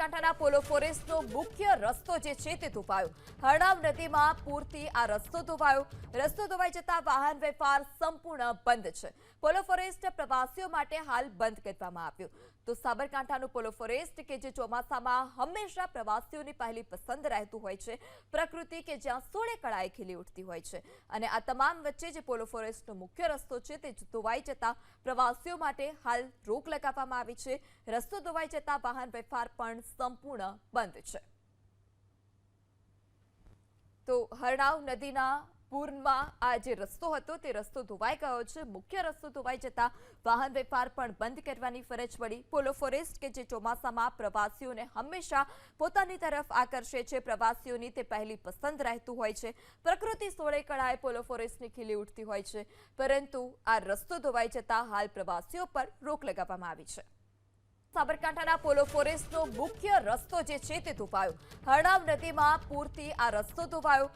સાબરકાંઠાના પોલો ફોરેસ્ટનો મુખ્ય રસ્તો જે છે તે ધોવાયો. હરણાવ નદીમાં પૂરથી આ રસ્તો ધોવાયો. રસ્તો ધોવાઈ જતા વાહન વ્યવહાર સંપૂર્ણ બંધ છે. પોલો ફોરેસ્ટ પ્રવાસીઓ માટે હાલ બંધ કરવામાં આવ્યો. તો સાબરકાંઠાનું પોલો ફોરેસ્ટ કે જે ચોમાસામાં હંમેશા પ્રવાસીઓની પહેલી પસંદ રહેતું હોય છે, પ્રકૃતિ કે જ્યાં સોળે કળાએ ખીલી ઉઠતી હોય છે, અને આ તમામ વચ્ચે જે પોલો ફોરેસ્ટનો મુખ્ય રસ્તો છે તે ધોવાઈ જતા પ્રવાસીઓ માટે હાલ રોક લગાવવામાં આવી છે. રસ્તો ધોવાઈ જતા વાહન વ્યવહાર પણ સંપૂર્ણ બંધ છે. તો હરણાવ નદીના પૂરમાં આ જે રસ્તો હતો તે રસ્તો ધોવાઈ ગયો છે. મુખ્ય રસ્તો ધોવાઈ જતા વાહન વ્યવહાર પણ બંધ કરવાની ફરજ પડી. પોલો ફોરેસ્ટ કે જે ચોમાસામાં પ્રવાસીઓને હંમેશા પોતાની તરફ આકર્ષે છે, પ્રવાસીઓની તે પહેલી પસંદ રહેતું હોય છે, પ્રકૃતિ સોળે કળાએ પોલો ફોરેસ્ટની ખીલી ઉઠતી હોય છે, પરંતુ આ રસ્તો ધોવાઈ જતા હાલ પ્રવાસીઓ પર રોક લગાવવામાં આવી છે. સાબરકાંઠાના પોલો ફોરેસ્ટનો મુખ્ય રસ્તો જે છે તે ધોવાયો. હરણાવ નદીમાં પૂરથી આ રસ્તો ધોવાયો.